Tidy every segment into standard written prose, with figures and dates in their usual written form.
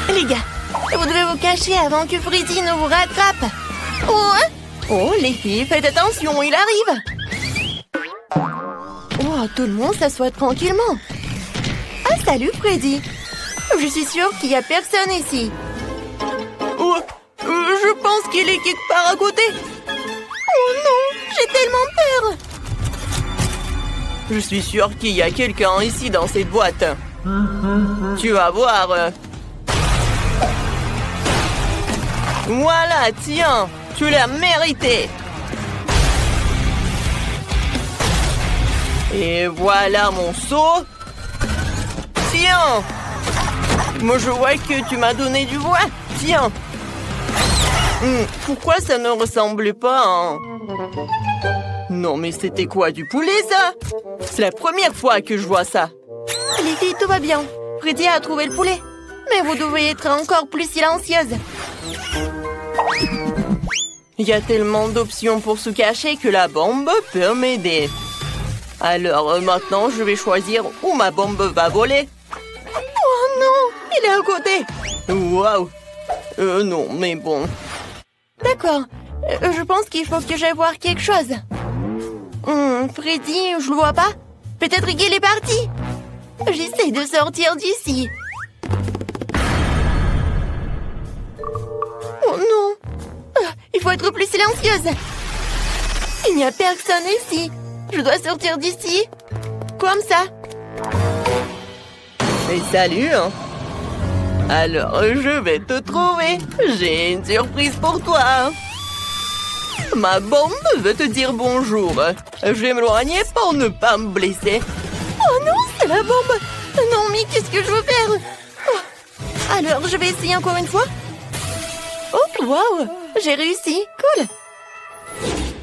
Les gars, vous devez vous cacher avant que Freddy ne vous rattrape. Oh, les filles, faites attention, il arrive. Oh, tout le monde s'assoit tranquillement. Ah, salut Freddy. Je suis sûre qu'il n'y a personne ici. Oh, je pense qu'il est quelque part à côté. Oh non, j'ai tellement peur. Je suis sûre qu'il y a quelqu'un ici dans cette boîte. Tu vas voir. Voilà, tiens, tu l'as mérité. Et voilà mon seau. Tiens. Moi, je vois que tu m'as donné du bois. Tiens. Pourquoi ça ne ressemble pas à... Non, mais c'était quoi, du poulet, ça? C'est la première fois que je vois ça. Les filles, tout va bien. Freddy a trouvé le poulet. Mais vous devriez être encore plus silencieuse. Il y a tellement d'options pour se cacher que la bombe peut m'aider. Alors, maintenant, je vais choisir où ma bombe va voler. Oh non, il est à côté. Waouh. Non, mais bon. D'accord. Je pense qu'il faut que j'aille voir quelque chose. Freddy, je le vois pas. Peut-être qu'il est parti. J'essaie de sortir d'ici. Oh non. Il faut être plus silencieuse. Il n'y a personne ici. Je dois sortir d'ici. Comme ça. Mais salut, hein. Alors, je vais te trouver. J'ai une surprise pour toi. Ma bombe veut te dire bonjour. Je vais m'éloigner pour ne pas me blesser. Oh non, c'est la bombe. Non, mais qu'est-ce que je veux faire? Alors, je vais essayer encore une fois. Oh, waouh, j'ai réussi. Cool.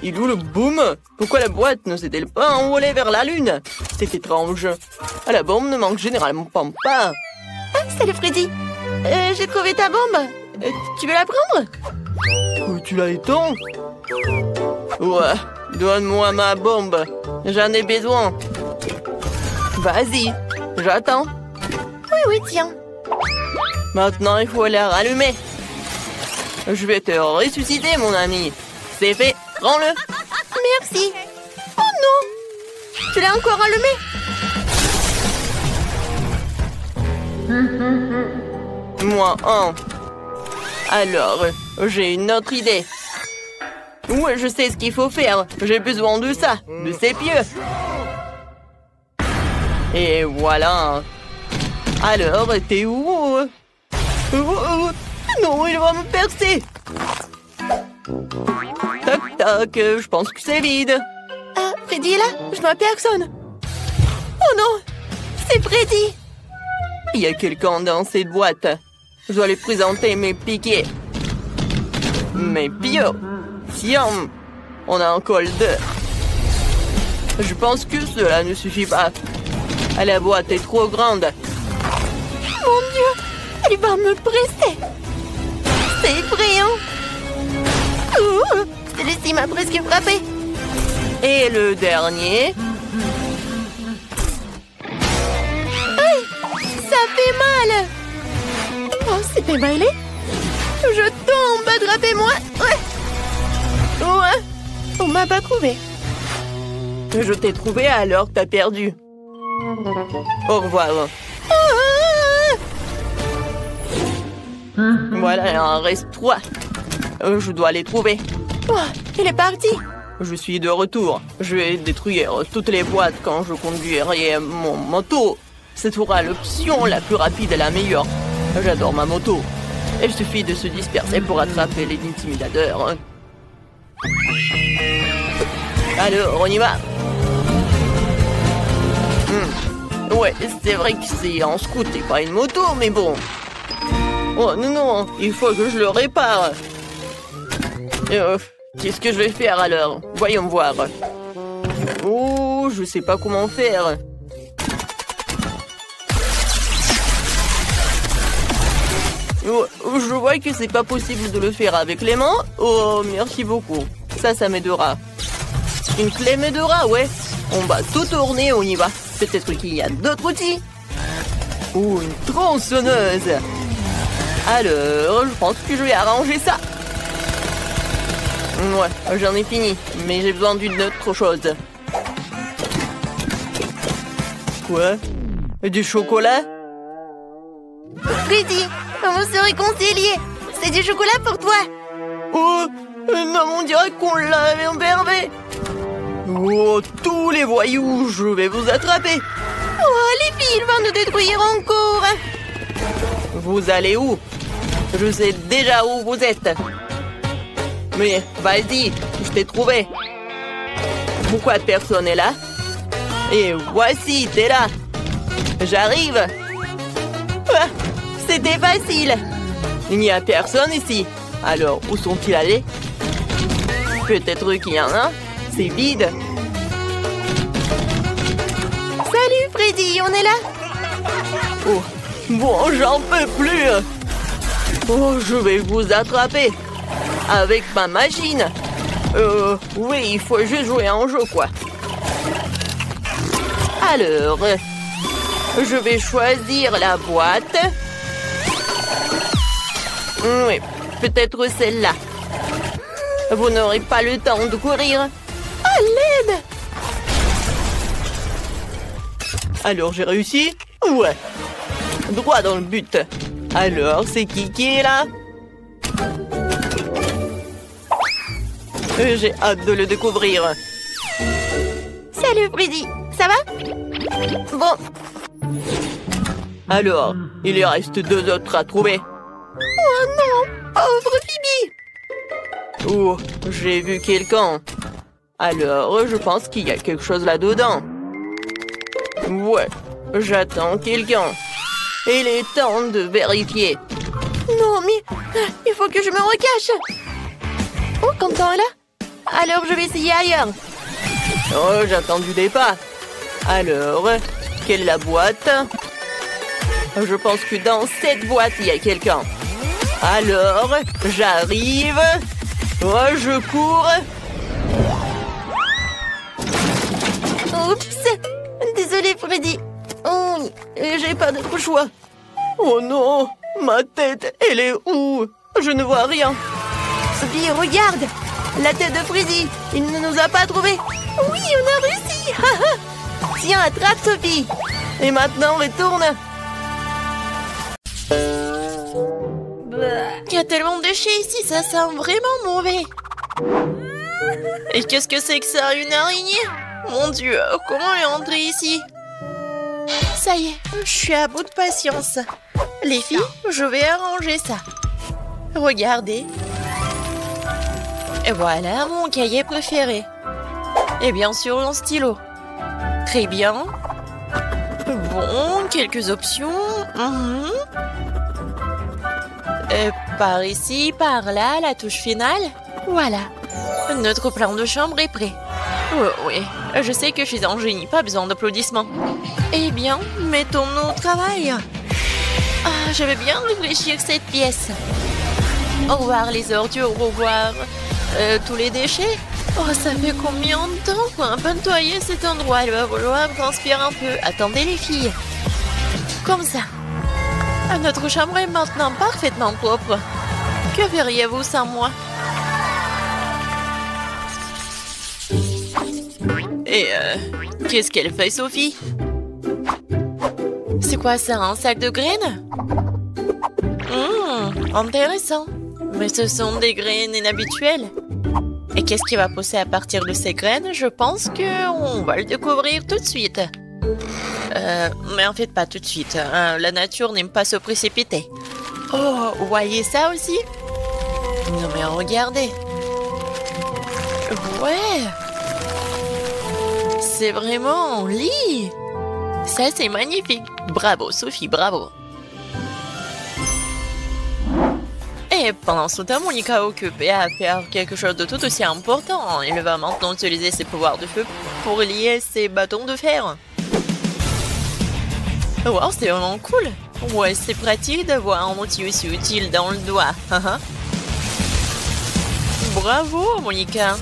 Il est où le boom? Pourquoi la boîte ne s'est-elle pas envolée vers la lune? C'est étrange. La bombe ne manque généralement pas. Ah, salut Freddy. J'ai trouvé ta bombe. Tu veux la prendre? Tu la étends? Ouais, donne-moi ma bombe. J'en ai besoin. Vas-y, j'attends. Oui, tiens. Maintenant, il faut la rallumer. Je vais te ressusciter, mon ami. C'est fait, prends-le. Merci. Oh non, tu l'as encore allumé? Moi, Alors, j'ai une autre idée. Ouais, je sais ce qu'il faut faire. J'ai besoin de ça, de ces pieux. Et voilà. Alors, t'es où? Non, il va me percer. Toc, toc, je pense que c'est vide. Ah, Freddy est là? Je vois personne. Oh non, c'est Freddy. Il y a quelqu'un dans cette boîte. Je dois lui présenter mes piquets. Mes pieux. Tiens, on a un col d'œuf. Je pense que cela ne suffit pas. La boîte est trop grande. Mon Dieu, il va me presser. C'est effrayant. Celui-ci m'a presque frappé. Et le dernier. Aïe, ça fait mal. Oh, c'est démêlé. Je tombe, attrapez-moi. Ouais, on m'a pas trouvé. Je t'ai trouvé alors t'as perdu. Au revoir. Voilà, il en reste 3. Je dois les trouver. Oh, il est parti. Je suis de retour. Je vais détruire toutes les boîtes quand je conduirai mon moto. Ce sera l'option la plus rapide et la meilleure. J'adore ma moto. Il suffit de se disperser pour attraper les intimidateurs. Alors, on y va. Ouais, c'est vrai que c'est un scoot et pas une moto, mais bon. Oh non, il faut que je le répare. Qu'est-ce que je vais faire alors? Voyons voir. Oh, je sais pas comment faire. Oh, je vois que c'est pas possible de le faire avec les mains. Oh, merci beaucoup. Ça m'aidera. Une clé m'aidera, ouais. On va tout tourner, on y va. Peut-être qu'il y a d'autres outils. Ou une tronçonneuse. Alors, je pense que je vais arranger ça. Ouais, j'en ai fini, mais j'ai besoin d'une autre chose. Quoi? Du chocolat? Freddy, on se réconcilier. C'est du chocolat pour toi. Oh, non, on dirait qu'on l'avait enfermé. Oh, tous les voyous, je vais vous attraper. Oh, les filles, ils vont nous détruire encore. Vous allez où? Je sais déjà où vous êtes. Mais vas-y, je t'ai trouvé. Pourquoi personne n'est là? Et voici, t'es là. J'arrive. Ah, c'était facile. Il n'y a personne ici. Alors, où sont-ils allés? Peut-être qu'il y en a. C'est vide. Salut Freddy, on est là? Oh, bon, j'en peux plus. Oh, je vais vous attraper. Avec ma machine. Oui, il faut juste jouer à un jeu, quoi. Alors, je vais choisir la boîte. Oui, peut-être celle-là. Vous n'aurez pas le temps de courir. À l'aide! Alors, j'ai réussi? Ouais. Droit dans le but. Alors, c'est qui est là? J'ai hâte de le découvrir. Salut Freddy, ça va? Bon. Alors, il y reste 2 autres à trouver. Oh non, pauvre Phoebe. Oh, j'ai vu quelqu'un. Alors, je pense qu'il y a quelque chose là-dedans. Ouais, j'attends quelqu'un. Il est temps de vérifier. Non, mais il faut que je me recache. Oh, Quentin est là? Alors, je vais essayer ailleurs. Oh, j'attends du départ. Alors, quelle est la boîte? Je pense que dans cette boîte, il y a quelqu'un. Alors, j'arrive. Oh, je cours. Oups. Désolée, Freddy. Oh, j'ai pas d'autre choix. Oh non, ma tête, elle est où? Je ne vois rien. Sophie, regarde. La tête de Freddy. Il ne nous a pas trouvés. Oui, on a réussi. Tiens, attrape, Sophie. Et maintenant, retourne. Il y a tellement de déchets ici, ça sent vraiment mauvais. Et qu'est-ce que c'est que ça, une araignée? Mon Dieu, comment est entrée ici? Ça y est, je suis à bout de patience. Les filles, je vais arranger ça. Regardez. Et voilà mon cahier préféré. Et bien sûr, un stylo. Très bien. Bon, quelques options. Par ici, par là, la touche finale. Voilà. Notre plan de chambre est prêt. Oui, je sais que je suis un génie, pas besoin d'applaudissements. Eh bien, mettons-nous au travail. Ah, je vais bien réfléchir cette pièce. Au revoir les ordures, au revoir tous les déchets. Oh, ça fait combien de temps qu'on a pas nettoyé cet endroit? Il va falloir transpirer un peu. Attendez les filles. Comme ça. Notre chambre est maintenant parfaitement propre. Que feriez-vous sans moi? Et qu'est-ce qu'elle fait, Sophie? C'est quoi ça, un sac de graines? Intéressant. Mais ce sont des graines inhabituelles. Et qu'est-ce qui va pousser à partir de ces graines? Je pense qu'on va le découvrir tout de suite. Mais en fait, pas tout de suite. La nature n'aime pas se précipiter. Oh, vous voyez ça aussi? Non mais regardez. Ouais. C'est vraiment un lit. Ça, c'est magnifique. Bravo, Sophie, bravo. Et pendant ce temps, Monica est occupée à faire quelque chose de tout aussi important. Elle va maintenant utiliser ses pouvoirs de feu pour lier ses bâtons de fer. Wow, c'est vraiment cool. Ouais, c'est pratique d'avoir un outil aussi utile dans le doigt. Bravo, Monica.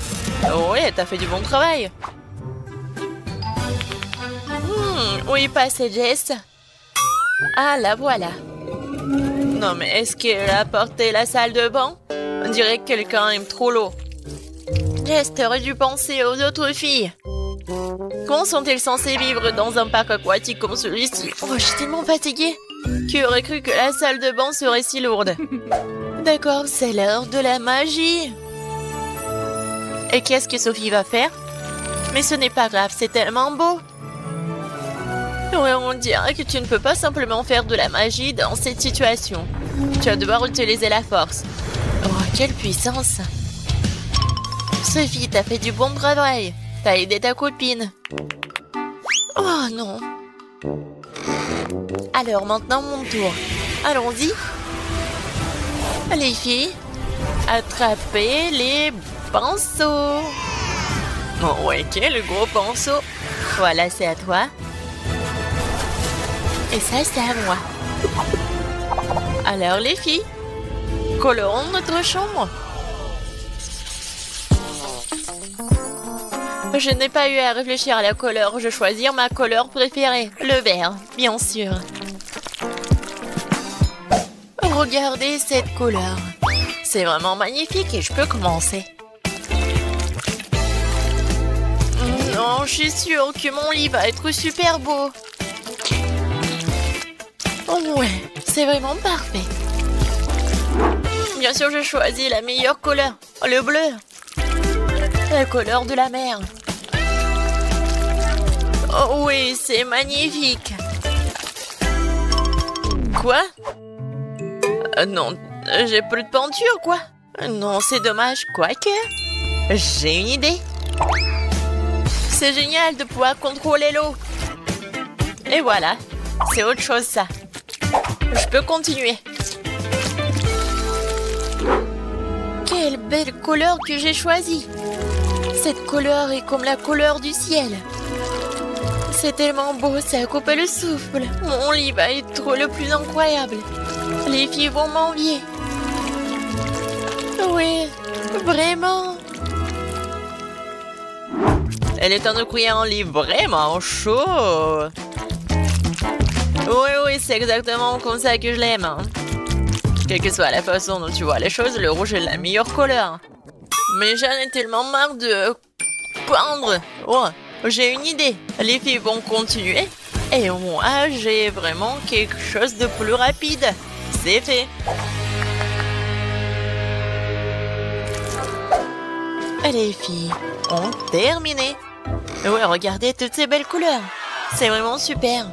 Ouais, t'as fait du bon travail. Où est passée Jess? Ah, la voilà. non, mais est-ce qu'elle a porté la salle de bain? On dirait que quelqu'un aime trop l'eau. Jess, t'aurais dû penser aux autres filles. Comment sont-elles censées vivre dans un parc aquatique comme celui-ci? Oh, je suis tellement fatiguée. Qui aurait cru que la salle de bain serait si lourde? D'accord, c'est l'heure de la magie. Et qu'est-ce que Sophie va faire? Mais ce n'est pas grave, c'est tellement beau. Ouais, on dirait que tu ne peux pas simplement faire de la magie dans cette situation. Tu vas devoir utiliser la force. Oh, quelle puissance! Sophie, t'as fait du bon travail. T'as aidé ta copine. Oh non. Alors maintenant mon tour. Allons-y. Les filles, attrapez les pinceaux. Oh ouais, quel gros pinceau. Voilà, c'est à toi. Et ça, c'est à moi. Alors les filles, colorons notre chambre. Je n'ai pas eu à réfléchir à la couleur. Je choisis ma couleur préférée, le vert, bien sûr. Regardez cette couleur. C'est vraiment magnifique et je peux commencer. Non, je suis sûre que mon lit va être super beau. Oh ouais, c'est vraiment parfait. Bien sûr, je choisis la meilleure couleur, le bleu. La couleur de la mer. Oh oui, c'est magnifique. Quoi? Non, j'ai plus de peinture, quoi. Non, c'est dommage, quoique. J'ai une idée. C'est génial de pouvoir contrôler l'eau. Et voilà, c'est autre chose, ça. Je peux continuer. Quelle belle couleur que j'ai choisie. Cette couleur est comme la couleur du ciel. C'est tellement beau, ça coupe le souffle. Mon lit va être le plus incroyable. Les filles vont m'envier. Oui, vraiment. Elle est temps de créer un lit vraiment chaud. Oui, c'est exactement comme ça que je l'aime. Quelle que soit la façon dont tu vois les choses, le rouge est la meilleure couleur. Mais j'en ai tellement marre de peindre. Oh, j'ai une idée. Les filles vont continuer. Et moi, j'ai vraiment quelque chose de plus rapide. C'est fait. Les filles ont terminé. Ouais, regardez toutes ces belles couleurs. C'est vraiment super.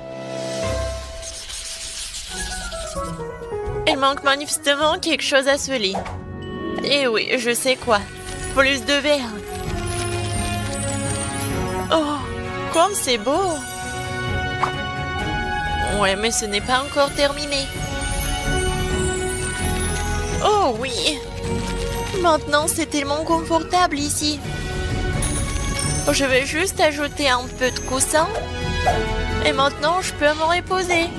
Il manque manifestement quelque chose à ce lit. Et oui, je sais quoi. Plus de vert. Oh, comme c'est beau. Ouais, mais ce n'est pas encore terminé. Oh oui. Maintenant, c'est tellement confortable ici. Je vais juste ajouter un peu de coussin. Et maintenant, je peux me reposer.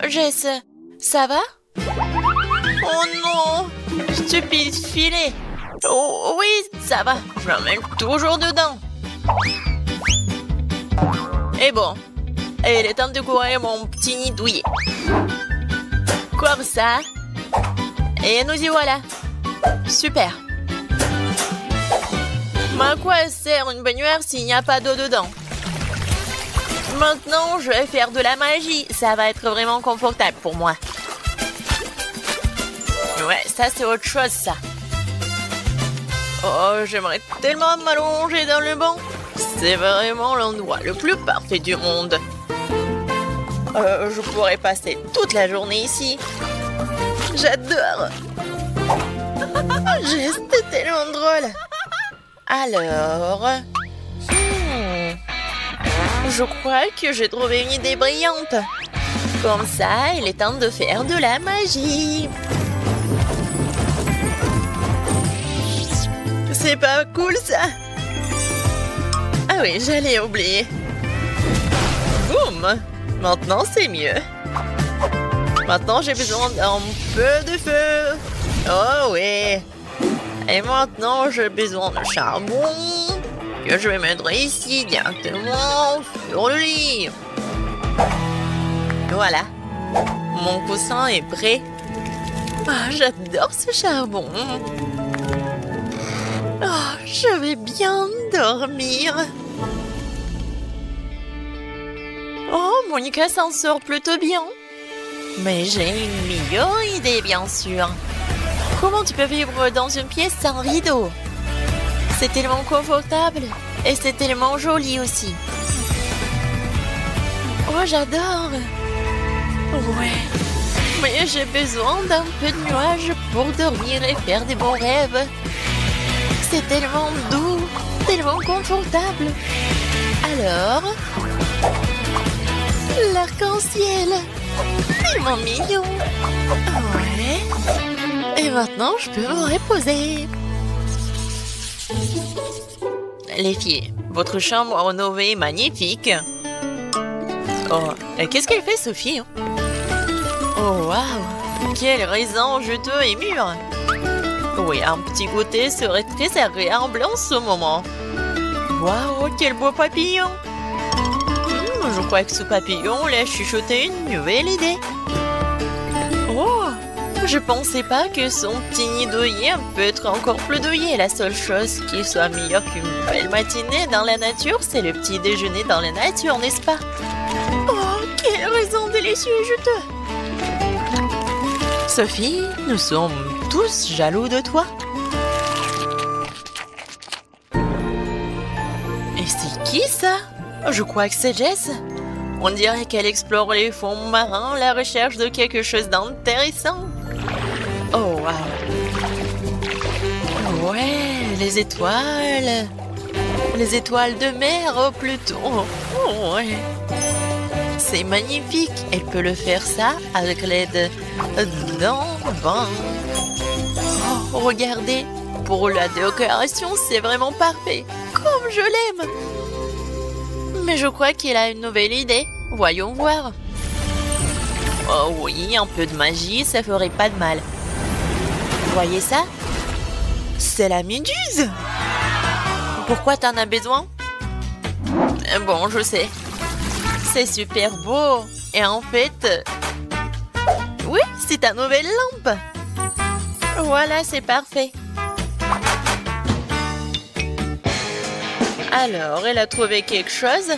Jess, ça va? Oh non! Stupide filet! Oh oui, ça va. Je l'emmène toujours dedans. Et bon, il est temps de courir mon petit nid douillet. Comme ça. Et nous y voilà. Super. Mais à quoi sert une baignoire s'il n'y a pas d'eau dedans? Maintenant, je vais faire de la magie. Ça va être vraiment confortable pour moi. Ouais, ça c'est autre chose, ça. Oh, j'aimerais tellement m'allonger dans le banc. C'est vraiment l'endroit le plus parfait du monde. Je pourrais passer toute la journée ici. J'adore. C'est tellement drôle. Alors... je crois que j'ai trouvé une idée brillante. Comme ça, il est temps de faire de la magie. C'est pas cool, ça? Ah oui, j'allais oublier. Boum! Maintenant, c'est mieux. Maintenant, j'ai besoin d'un peu de feu. Oh oui. Et maintenant, j'ai besoin de charbon que je vais mettre ici directement sur le lit. Voilà. Mon coussin est prêt. Ah, j'adore ce charbon. Oh, je vais bien dormir. Oh, Monica s'en sort plutôt bien. Mais j'ai une meilleure idée, bien sûr. Comment tu peux vivre dans une pièce sans rideau? C'est tellement confortable et c'est tellement joli aussi. Oh, j'adore. Ouais. Mais j'ai besoin d'un peu de nuages pour dormir et faire des bons rêves. C'est tellement doux, tellement confortable. Alors, l'arc-en-ciel, tellement mignon. Ouais. Et maintenant, je peux me reposer. Les filles, votre chambre rénovée est magnifique. Oh, qu'est-ce qu'elle fait, Sophie? Oh, waouh! Quel raisin juteux et mûr! Oui, un petit goûter serait très agréable en ce moment. Waouh, quel beau papillon! Je crois que ce papillon l'a chuchoté une nouvelle idée. Oh! Je pensais pas que son petit nid d'œillet peut être encore plus douillet. La seule chose qui soit meilleure qu'une belle matinée dans la nature, c'est le petit déjeuner dans la nature, n'est-ce pas? Oh, quel raisin délicieux et juteux! Sophie, nous sommes tous jaloux de toi. Et c'est qui ça? Je crois que c'est Jess. On dirait qu'elle explore les fonds marins à la recherche de quelque chose d'intéressant. Oh, wow. Ouais, les étoiles. Les étoiles de mer, oh, plutôt. Oh, ouais. C'est magnifique. Elle peut le faire ça avec l'aide d'un vin. Oh, regardez. Pour la décoration, c'est vraiment parfait. Comme je l'aime. Mais je crois qu'il a une nouvelle idée. Voyons voir. Oh oui, un peu de magie, ça ferait pas de mal. Voyez ça? C'est la méduse. Pourquoi t'en as besoin? Bon, je sais. C'est super beau. Et en fait... Oui, c'est ta nouvelle lampe. Voilà, c'est parfait. Alors, elle a trouvé quelque chose?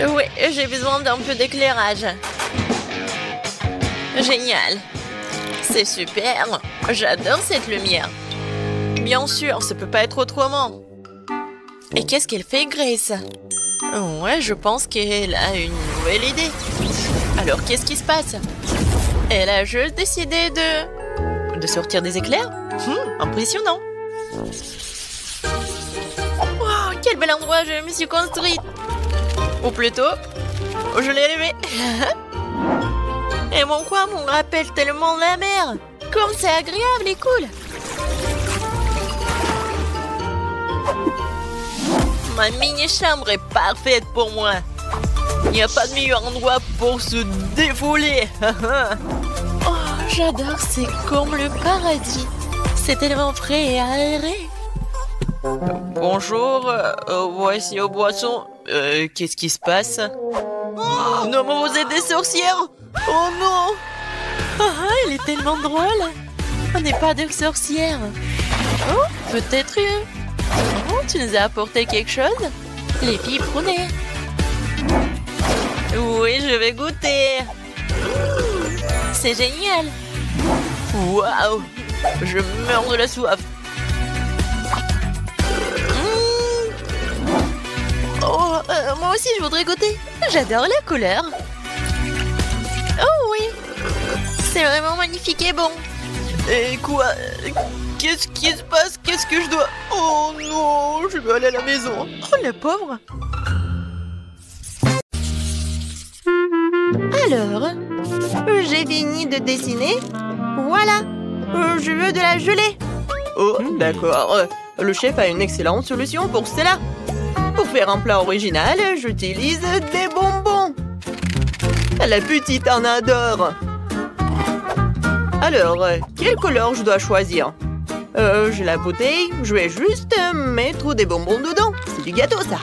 Oui, j'ai besoin d'un peu d'éclairage. Génial. C'est super. J'adore cette lumière. Bien sûr, ça peut pas être autrement. Et qu'est-ce qu'elle fait, Grace? Ouais, je pense qu'elle a une nouvelle idée. Alors, qu'est-ce qui se passe? Elle a juste décidé de sortir des éclairs? Impressionnant. Wow, quel bel endroit je me suis construite. Ou plutôt, je l'ai rêvé. Et mon coin me rappelle tellement la mer. Comme c'est agréable et cool. Ma mini-chambre est parfaite pour moi. Il n'y a pas de meilleur endroit pour se défouler. Oh, j'adore, c'est comme le paradis. C'est tellement frais et aéré. Bonjour, voici aux boissons. Qu'est-ce qui se passe? Oh, non, mais vous êtes des sorcières? Oh non! Ah, elle est tellement drôle. On n'est pas de sorcières. Oh, peut-être... Oh, tu nous as apporté quelque chose? Les filles, prenez. Oui, je vais goûter. C'est génial. Waouh! Je meurs de la soif. Oh, moi aussi, je voudrais goûter. J'adore la couleur. Oh oui. C'est vraiment magnifique et bon. Et quoi? Qu'est-ce qui se passe? Qu'est-ce que je dois... Oh non, je veux aller à la maison. Oh, la pauvre. Alors, j'ai fini de dessiner. Voilà, je veux de la gelée. Oh, d'accord. Le chef a une excellente solution pour cela. Pour faire un plat original, j'utilise des bonbons. La petite en adore. Alors, quelle couleur je dois choisir? J'ai la bouteille, je vais juste mettre des bonbons dedans. C'est du gâteau, ça.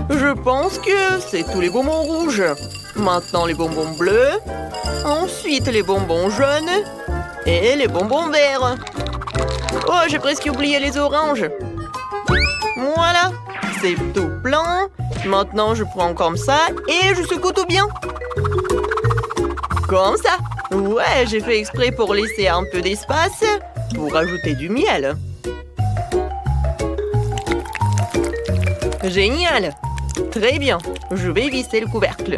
Je pense que c'est tous les bonbons rouges. Maintenant les bonbons bleus. Ensuite les bonbons jaunes. Et les bonbons verts. Oh, j'ai presque oublié les oranges. Voilà, c'est tout plein. Maintenant, je prends comme ça et je secoue tout bien. Comme ça. Ouais, j'ai fait exprès pour laisser un peu d'espace pour ajouter du miel. Génial. Très bien. Je vais visser le couvercle.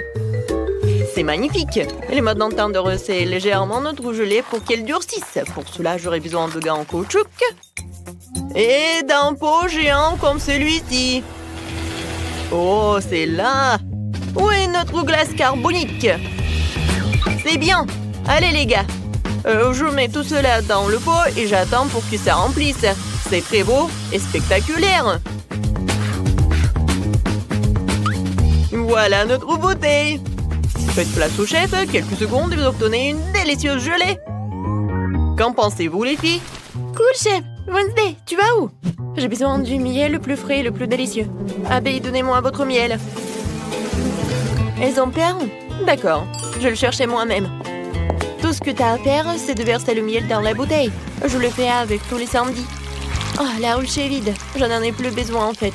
C'est magnifique. Il est maintenant temps de resserrer légèrement notre gelée pour qu'elle durcisse. Pour cela, j'aurai besoin de gants en caoutchouc et d'un pot géant comme celui-ci. Oh, c'est là. Où est notre glace carbonique? C'est bien. Allez, les gars. Je mets tout cela dans le pot et j'attends pour que ça remplisse. C'est très beau et spectaculaire. Voilà notre bouteille. Faites place au chef, quelques secondes et vous obtenez une délicieuse gelée. Qu'en pensez-vous, les filles? Cool, chef. Wednesday, tu vas où? J'ai besoin du miel le plus frais et le plus délicieux. Abby, donnez-moi votre miel. Elles en perdent? D'accord, je le cherchais moi-même. Tout ce que t'as à faire, c'est de verser le miel dans la bouteille. Je le fais avec tous les samedis. Oh, la ruche est vide. Je n'en ai plus besoin, en fait.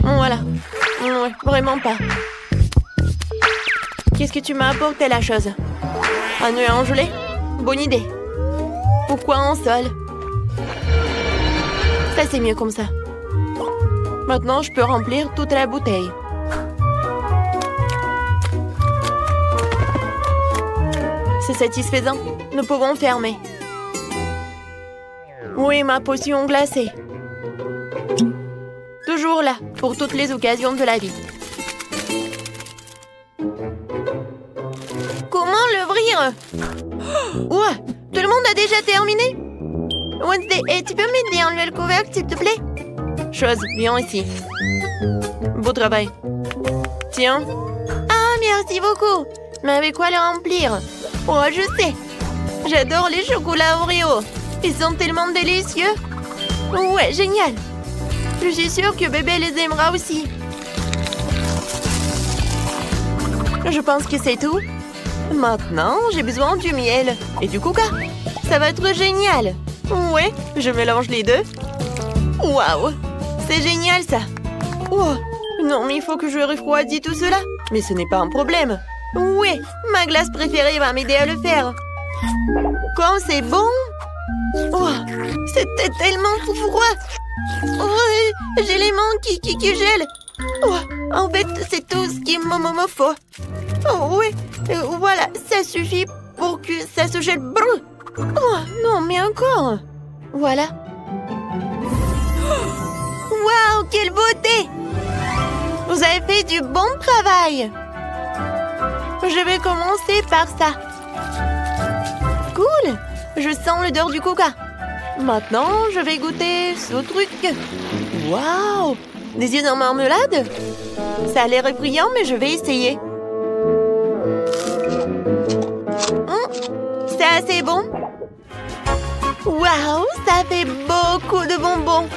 Voilà. Ouais, vraiment pas. Qu'est-ce que tu m'as apporté, la chose? Un œuf en gelée? Bonne idée. Pourquoi en sol? Ça, c'est mieux comme ça. Maintenant, je peux remplir toute la bouteille. C'est satisfaisant. Nous pouvons fermer. Oui, ma potion glacée. Toujours là, pour toutes les occasions de la vie. Comment l'ouvrir? Ouais, tout le monde a déjà terminé? Wednesday, tu peux m'aider à enlever le couvercle, s'il te plaît? Chose, viens ici. Beau travail. Tiens. Ah, merci beaucoup. Mais avec quoi le remplir? Oh, je sais. J'adore les chocolats Oreo. Ils sont tellement délicieux. Ouais, génial. Je suis sûre que bébé les aimera aussi. Je pense que c'est tout. Maintenant, j'ai besoin du miel et du coca. Ça va être génial. Ouais, je mélange les deux. Waouh, c'est génial ça. Oh, non, mais il faut que je refroidisse tout cela. Mais ce n'est pas un problème. Ouais, ma glace préférée va m'aider à le faire. Comme c'est bon. Oh, c'était tellement froid. Oh, j'ai les mains qui gèlent. Oh, en fait, c'est tout ce qu'il me faut. Oh, oui, voilà, ça suffit pour que ça se gèle. Oh, non, mais encore. Voilà. Waouh, quelle beauté! Vous avez fait du bon travail. Je vais commencer par ça. Cool. Je sens l'odeur du coca. Maintenant, je vais goûter ce truc. Waouh! Des yeux en marmelade? Ça a l'air effrayant, mais je vais essayer. C'est assez bon. Waouh, ça fait beaucoup de bonbons.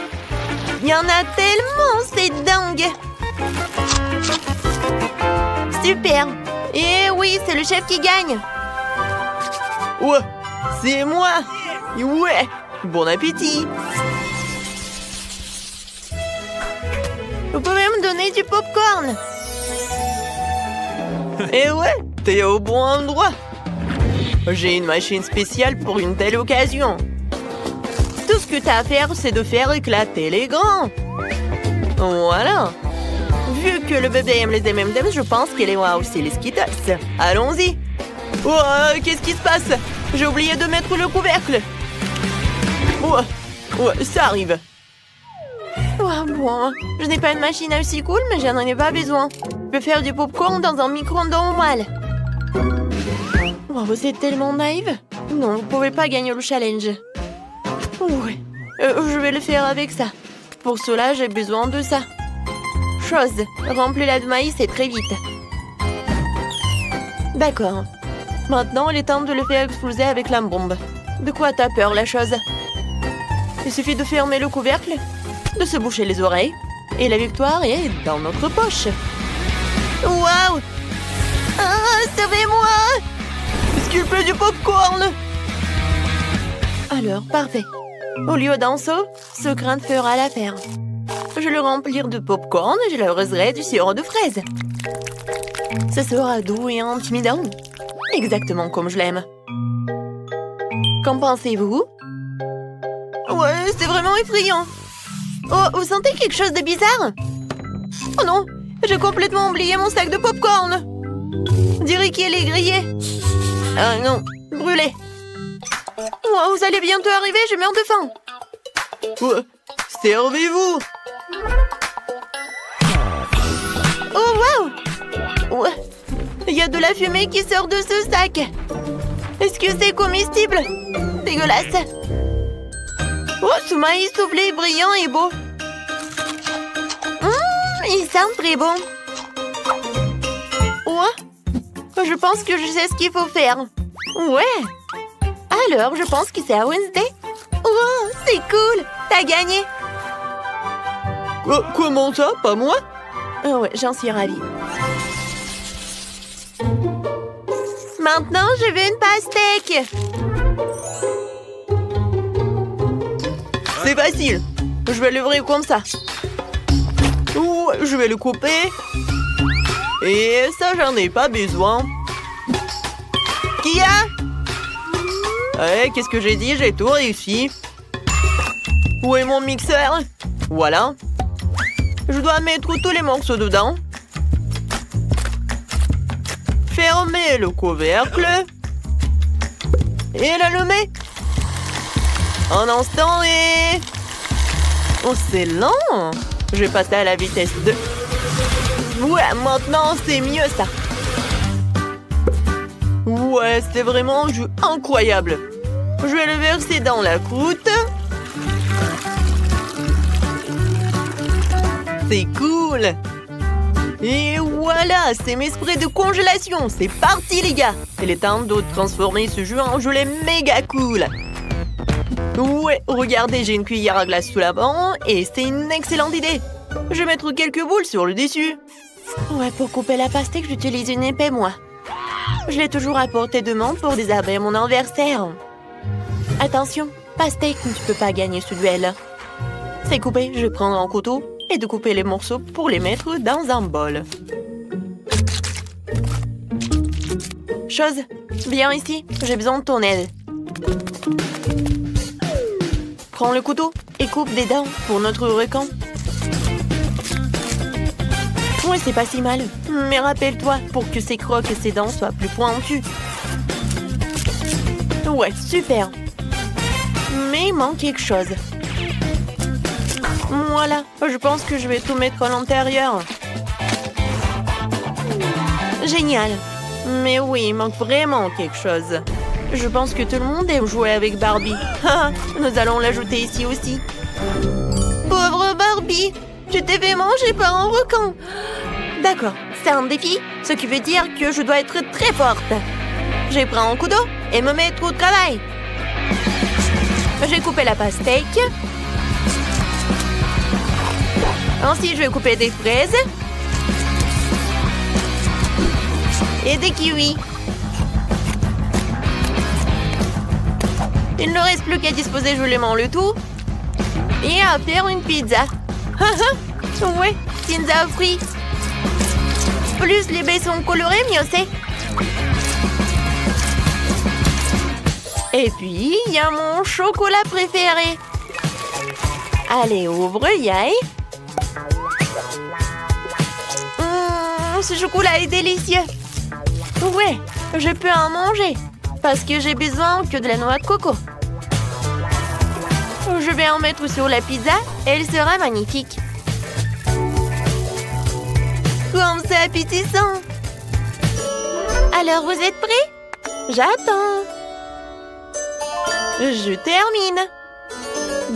Il y en a tellement, c'est dingue. Super. Et oui, c'est le chef qui gagne. Ouais, c'est moi. Ouais, bon appétit. Vous pouvez me donner du popcorn? Et ouais, t'es au bon endroit. J'ai une machine spéciale pour une telle occasion. Tout ce que t'as à faire, c'est de faire éclater les grands. Voilà. Vu que le bébé aime les M&M's, je pense qu'il aimera aussi les Skittles. Allons-y. Oh, qu'est-ce qui se passe? J'ai oublié de mettre le couvercle. Ouais, ça arrive. Oh, bon, je n'ai pas une machine aussi cool, mais j'en ai pas besoin. Je peux faire du popcorn dans un micro-ondes normal. Oh, vous êtes tellement naïve. Non, vous pouvez pas gagner le challenge. Ouais, je vais le faire avec ça. Pour cela, j'ai besoin de ça. Chose, remplis-la de maïs et très vite. D'accord. Maintenant, il est temps de le faire exploser avec la bombe. De quoi t'as peur, la chose? Il suffit de fermer le couvercle, de se boucher les oreilles, et la victoire est dans notre poche. Waouh! Ah, sauvez-moi! Est-ce qu'il plaît du popcorn? Alors, parfait. Au lieu d'un seau, ce grain fera l'affaire. Je le remplir de popcorn et je l'arroserai du sirop de fraise. Ce sera doux et intimidant. Exactement comme je l'aime. Qu'en pensez-vous? Ouais, c'est vraiment effrayant. Oh, vous sentez quelque chose de bizarre? Oh non, j'ai complètement oublié mon sac de popcorn. On dirait qu'il est grillé. Ah non, brûlé. Oh, vous allez bientôt arriver, je meurs de faim. Ouais, servez-vous. Oh, waouh! Ouais. Il y a de la fumée qui sort de ce sac. Est-ce que c'est comestible? Dégueulasse. Oh, ce maïs soufflé brillant et beau. Il sent très bon. Ouais. Je pense que je sais ce qu'il faut faire. Ouais. Alors, je pense que c'est à Wednesday. Oh, c'est cool. T'as gagné. Comment ça? Pas moi? Oh ouais, j'en suis ravie. Maintenant, je veux une pastèque. C'est facile. Je vais l'ouvrir comme ça. Ouh, je vais le couper. Et ça, j'en ai pas besoin. Qui a? Qu'est-ce que j'ai dit? J'ai tout réussi. Où est mon mixeur? Voilà. Je dois mettre tous les morceaux dedans. Fermer le couvercle. Et l'allumer. Un instant et... Oh, c'est lent. Je vais passer à la vitesse 2. Ouais, maintenant, c'est mieux, ça. Ouais, c'est vraiment un jus incroyable. Je vais le verser dans la croûte. C'est cool. Et voilà, c'est mes sprays de congélation. C'est parti, les gars. Il est temps de transformer ce jus en gelée méga cool. Ouais, regardez, j'ai une cuillère à glace sous la banc et c'est une excellente idée. Je vais mettre quelques boules sur le dessus. Ouais, pour couper la pastèque, j'utilise une épée, moi. Je l'ai toujours à portée de main pour désarmer mon adversaire. Attention, pastèque, tu peux pas gagner ce duel. C'est coupé, je vais prendre un couteau et de couper les morceaux pour les mettre dans un bol. Chose, viens ici, j'ai besoin de ton aide. Prends le couteau et coupe des dents pour notre requin. Ouais, c'est pas si mal. Mais rappelle-toi, pour que ses crocs et ses dents soient plus pointues. Ouais, super. Mais il manque quelque chose. Voilà, je pense que je vais tout mettre à l'intérieur. Génial. Mais oui, il manque vraiment quelque chose. Je pense que tout le monde aime jouer avec Barbie. Nous allons l'ajouter ici aussi. Pauvre Barbie, tu t'es fait manger par un requin. D'accord, c'est un défi, ce qui veut dire que je dois être très forte. Je prends un couteau et me mettre au travail. J'ai coupé la pastèque. Ensuite, je vais couper des fraises. Et des kiwis. Il ne reste plus qu'à disposer joliment le tout. Et à faire une pizza. Ouais, pizza aux fruits. Plus les baies sont colorées, mieux c'est. Et puis, il y a mon chocolat préféré. Allez, ouvre, yaï. Ce chocolat est délicieux. Ouais, je peux en manger. Parce que j'ai besoin que de la noix de coco. Je vais en mettre sur la pizza et elle sera magnifique. Comme c'est appétissant. Alors, vous êtes prêts? J'attends. Je termine.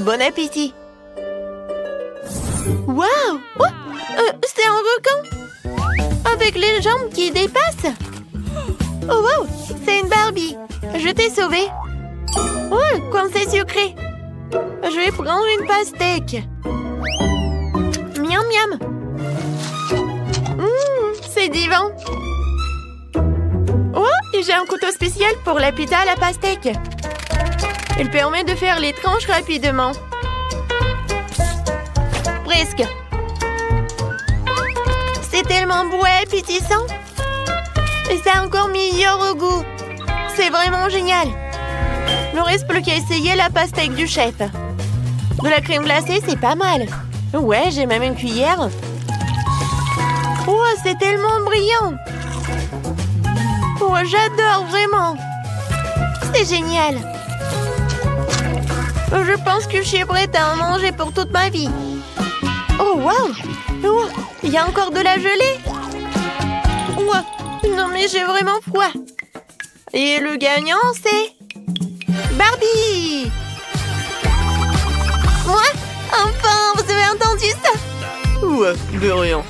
Bon appétit. Waouh! Oh, c'est un requin. Avec les jambes qui dépassent. Oh wow! C'est une Barbie. Je t'ai sauvée. Oh, comme c'est sucré. Je vais prendre une pastèque. Miam miam. C'est suivant. Oh, et j'ai un couteau spécial pour la pizza à la pastèque. Il permet de faire les tranches rapidement. Presque. C'est tellement beau et appétissant. Et c'est encore meilleur au goût. C'est vraiment génial. Il ne reste plus qu'à essayer la pastèque du chef. De la crème glacée, c'est pas mal. Ouais, j'ai même une cuillère. Oh, c'est tellement brillant. Oh, j'adore vraiment. C'est génial. Je pense que je suis prête à en manger pour toute ma vie. Oh, waouh! Oh, il y a encore de la gelée. Oh, non, mais j'ai vraiment froid. Et le gagnant, c'est... Barbie! Moi? Enfin, vous avez entendu ça? Ouais, de rien.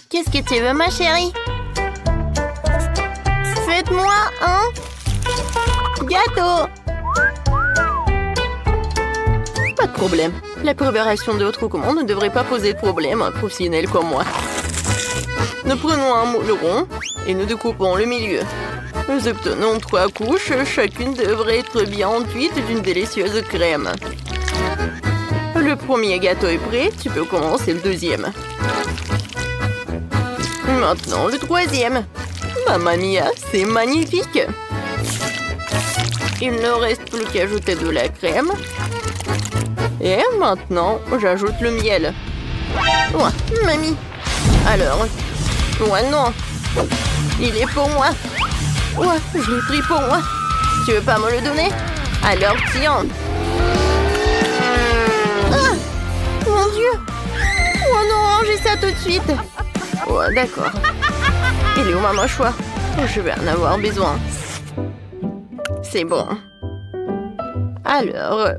Qu'est-ce que tu veux, ma chérie? Faites-moi un gâteau. Pas de problème. La préparation de votre commande ne devrait pas poser de problème à un professionnel comme moi. Nous prenons un moule rond et nous découpons le milieu. Nous obtenons 3 couches, chacune devrait être bien enduite d'une délicieuse crème. Le premier gâteau est prêt, tu peux commencer le deuxième. Maintenant le troisième. Mamma mia, c'est magnifique! Il ne reste plus qu'à ajouter de la crème. Et maintenant, j'ajoute le miel. Oh, mamie. Alors, Ouais, non. Il est pour moi. ouais, je l'ai pris pour moi. Tu veux pas me le donner? Alors tiens. Ah! Mon Dieu! Oh non, rangez ça tout de suite. Ouais, d'accord. Il est où ma mâchoire? Je vais en avoir besoin. C'est bon. Alors,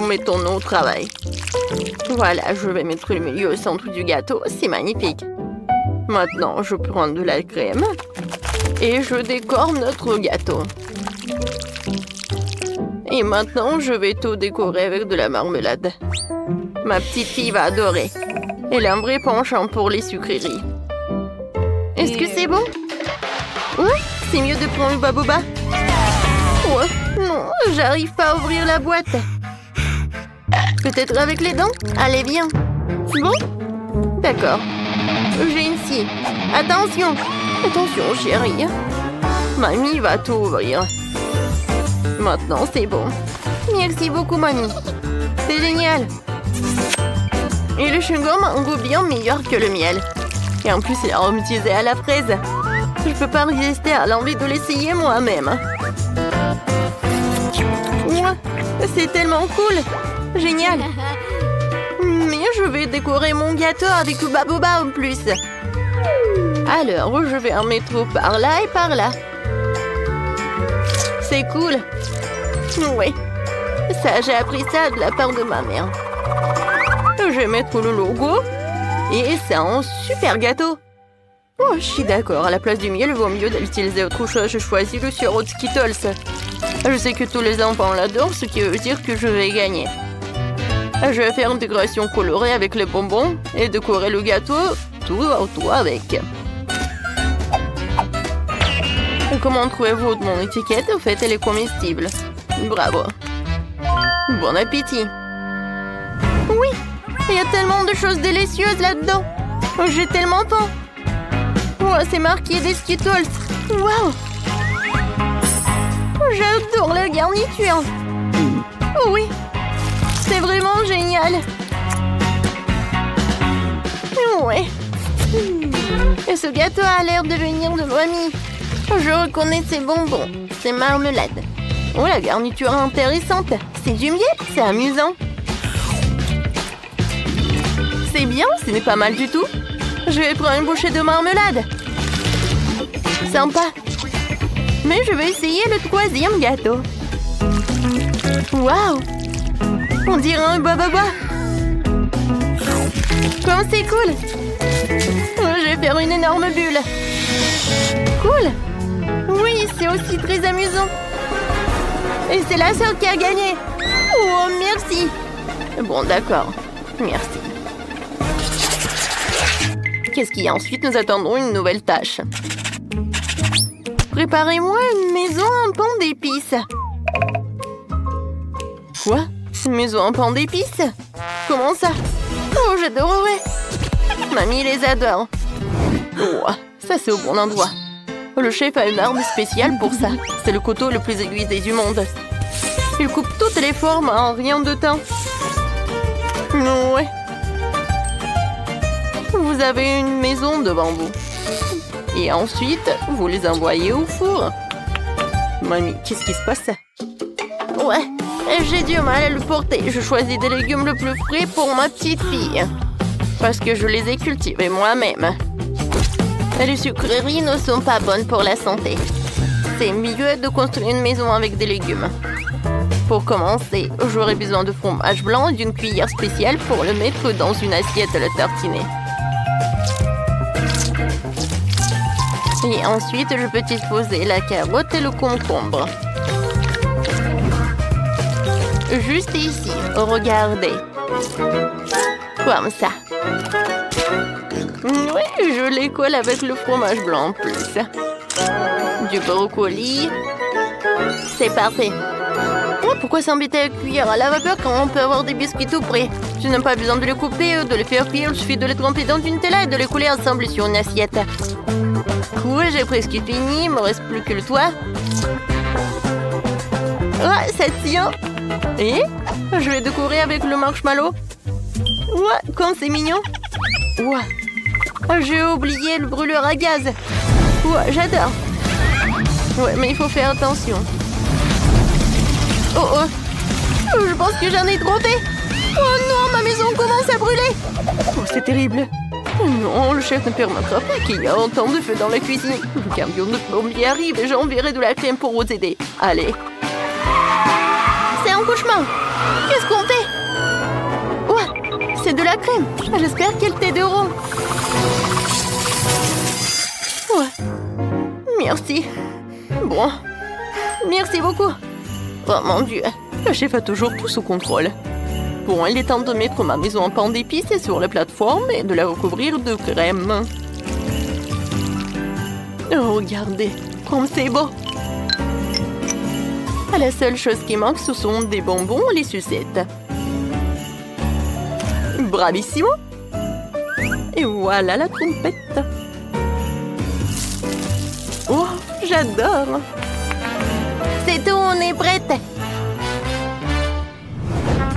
mettons-nous au travail. Voilà, je vais mettre le milieu au centre du gâteau. C'est magnifique. Maintenant, je prends de la crème et je décore notre gâteau. Et maintenant, je vais tout décorer avec de la marmelade. Ma petite fille va adorer. Elle a un vrai penchant pour les sucreries. Est-ce que c'est bon? Ouais, c'est mieux de prendre le baboba. Ouais, non, j'arrive pas à ouvrir la boîte. Peut-être avec les dents? Allez, viens. Bon? D'accord. J'ai une scie. Attention. Attention, chérie. Mamie va tout ouvrir. Maintenant, c'est bon. Merci beaucoup, mamie. C'est génial. Et le chewing-gum a un goût bien meilleur que le miel. Et en plus, il est aromatisé à la fraise. Je peux pas résister à l'envie de l'essayer moi-même. C'est tellement cool. Génial. Mais je vais décorer mon gâteau avec le baboba en plus. Alors, je vais en mettre par là et par là. C'est cool. Oui. Ça, j'ai appris ça de la part de ma mère. Je vais mettre le logo. Et c'est un super gâteau. Oh, je suis d'accord. À la place du miel, il vaut mieux d'utiliser autre chose. Je choisis le sirop de Skittles. Je sais que tous les enfants l'adorent, ce qui veut dire que je vais gagner. Je vais faire une décoration colorée avec les bonbons et décorer le gâteau tout autour avec. Comment trouvez-vous mon étiquette? En fait, elle est comestible. Bravo. Bon appétit. Oui, il y a tellement de choses délicieuses là-dedans. J'ai tellement faim. Oh, c'est marqué des Skittles. Waouh! J'adore la garniture. Oh oui, c'est vraiment génial. Ouais. Et ce gâteau a l'air de venir de mamie. Je reconnais ces bonbons. C'est marmelade. Oh, la garniture est intéressante. C'est du miel, c'est amusant. C'est bien, ce n'est pas mal du tout. Je vais prendre une bouchée de marmelade. Sympa. Mais je vais essayer le troisième gâteau. Waouh! On dirait un bababa. Comme c'est cool! Je vais faire une énorme bulle. Cool! Oui, c'est aussi très amusant. Et c'est la seule qui a gagné. Oh, merci. Bon, d'accord. Merci. qu'est-ce qu'il y a ensuite? Nous attendons une nouvelle tâche. Préparez-moi une maison en pan d'épices. Quoi? Une maison en pan d'épices? Comment ça? Oh, j'adorerais. Mamie les adore. Oh, ça c'est au bon endroit. Le chef a une arme spéciale pour ça. C'est le couteau le plus aiguisé du monde. Il coupe toutes les formes en rien de temps. Ouais. Vous avez une maison devant vous. Et ensuite, vous les envoyez au four. Mamie, qu'est-ce qui se passe? Ouais, j'ai du mal à le porter. Je choisis des légumes le plus frais pour ma petite fille. Parce que je les ai cultivés moi-même. Les sucreries ne sont pas bonnes pour la santé. C'est mieux de construire une maison avec des légumes. Pour commencer, j'aurai besoin de fromage blanc et d'une cuillère spéciale pour le mettre dans une assiette à le tartiner. Et ensuite, je peux disposer la carotte et le concombre. Juste ici, regardez. Comme ça. Oui, je les colle avec le fromage blanc en plus. Du brocoli. C'est parfait. Oh, pourquoi s'embêter à cuire à la vapeur quand on peut avoir des biscuits tout prêts? Je n'ai pas besoin de les couper, de les faire cuire. Il suffit de les tremper dans une Nutella et de les couler ensemble sur une assiette. Cool, j'ai presque fini. Il me reste plus que le toit. Ouais, ça tient. Et je vais décorer avec le marshmallow. Ouais, comme c'est mignon. Ouais. J'ai oublié le brûleur à gaz. Ouais, j'adore. Ouais, mais il faut faire attention. Oh oh. Je pense que j'en ai trop fait. Oh non, ma maison commence à brûler. Oh, c'est terrible. Oh non, le chef ne permettra pas qu'il y ait autant de feu dans la cuisine. Le camion de plombier arrive et j'enverrai de la crème pour vous aider. Allez. C'est un cauchemar. Qu'est-ce qu'on fait? Ouais, c'est de la crème. J'espère qu'elle t'aideront. Ouais. Merci. Bon. Merci beaucoup. Oh mon Dieu. Le chef a toujours tout sous contrôle. Bon, il est temps de mettre ma maison en pan d'épices sur la plateforme et de la recouvrir de crème. Oh, regardez, comme c'est beau. La seule chose qui manque, ce sont des bonbons et les sucettes. Bravissimo. Et voilà la trompette. Oh, j'adore. C'est tout, on est prête.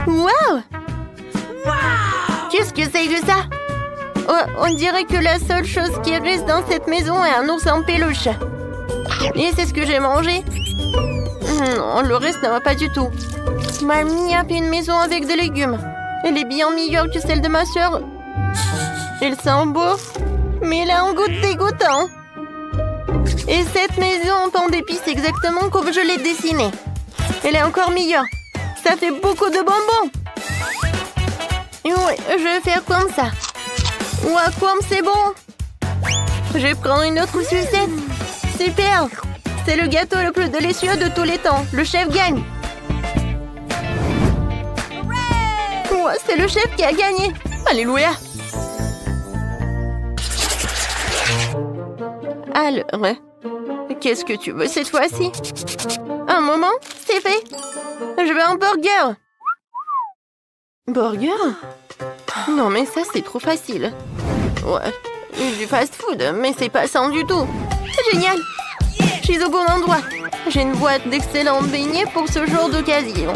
Wow! Qu'est-ce que c'est que ça? Oh, on dirait que la seule chose qui reste dans cette maison est un ours en peluche. Et c'est ce que j'ai mangé. Non, le reste ne va pas du tout. Mamie a fait une maison avec des légumes. Elle est bien meilleure que celle de ma soeur. Elle sent beau, mais elle a un goût dégoûtant. Et cette maison en pan d'épices exactement comme je l'ai dessinée. Elle est encore meilleure. Ça fait beaucoup de bonbons. Oui, je vais faire comme ça. Ouah, comme c'est bon. Je vais prendre une autre sucette. Super. C'est le gâteau le plus délicieux de tous les temps. Le chef gagne. Ouah, c'est le chef qui a gagné. Alléluia. Alors, qu'est-ce que tu veux cette fois-ci? Un moment, c'est fait. Je veux un burger. Burger? Non, mais ça, c'est trop facile. Ouais, du fast-food, mais c'est pas ça du tout. Génial. Je suis au bon endroit. J'ai une boîte d'excellents beignets pour ce genre d'occasion.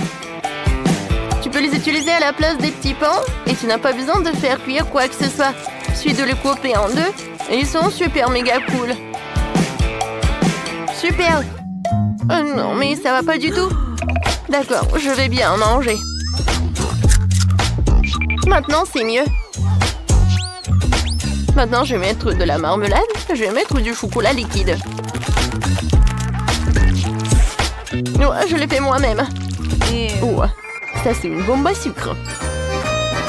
Tu peux les utiliser à la place des petits pains et tu n'as pas besoin de faire cuire quoi que ce soit. Il suffit de les couper en deux et ils sont super méga cool. Super. Oh non, mais ça va pas du tout. D'accord, je vais bien manger. Maintenant, c'est mieux. Maintenant, je vais mettre de la marmelade. Je vais mettre du chocolat liquide. Ouais, je l'ai fait moi-même. Oh, ça, c'est une bombe à sucre.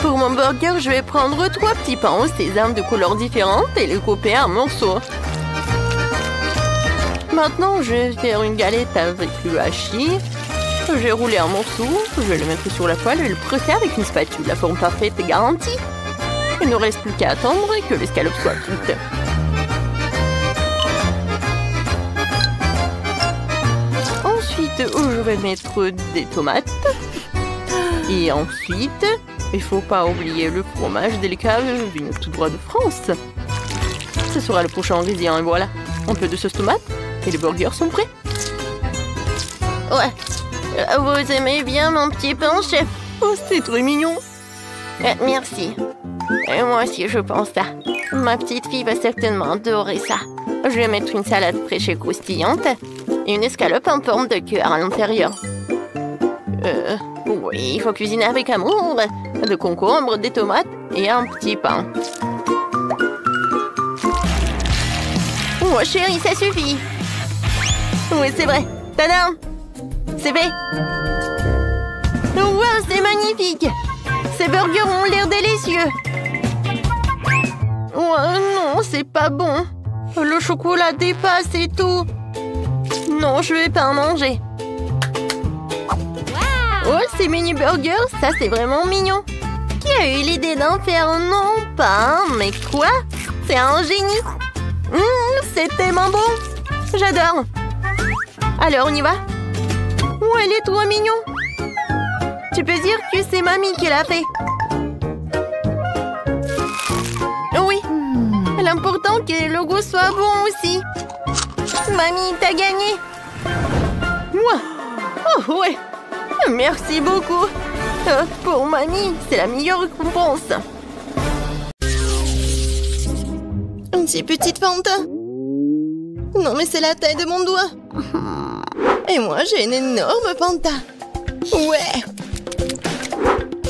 Pour mon burger, je vais prendre 3 petits pains au sésame de couleurs différentes et les couper en morceaux. Maintenant, je vais faire une galette avec le hachis. Je vais rouler un morceau, je vais le mettre sur la poêle et le presser avec une spatule. La forme parfaite est garantie. Il ne reste plus qu'à attendre que l'escalope soit cuite. Ensuite, je vais mettre des tomates. Et ensuite, il faut pas oublier le fromage délicat venu tout droit de France. Ce sera le prochain ingrédient et voilà. Un peu de sauce tomate et les burgers sont prêts. Ouais. Vous aimez bien mon petit pain, chef? Oh, c'est très mignon. Merci. Et moi aussi, je pense ça. Ma petite fille va certainement adorer ça. Je vais mettre une salade fraîche et croustillante et une escalope en forme de cœur à l'intérieur. Oui, il faut cuisiner avec amour. De concombres, des tomates et un petit pain. Oh chérie, ça suffit. Oui, c'est vrai. Tadam! C'est fait. Wow, c'est magnifique. Ces burgers ont l'air délicieux. Oh non, c'est pas bon. Le chocolat dépasse et tout. Non, je vais pas en manger. Oh, ces mini burgers, ça c'est vraiment mignon. Qui a eu l'idée d'en faire non pas un, mais quoi? C'est un génie. C'est tellement bon. J'adore. Alors, on y va? Oh, elle est trop mignon. Tu peux dire que c'est mamie qui l'a fait. Oui. L'important que le goût soit bon aussi. Mamie, t'as gagné. Oh, ouais. Merci beaucoup. Pour mamie, c'est la meilleure récompense. Ces petites Fanta. Non, mais c'est la taille de mon doigt. Et moi, j'ai une énorme Fanta. Ouais.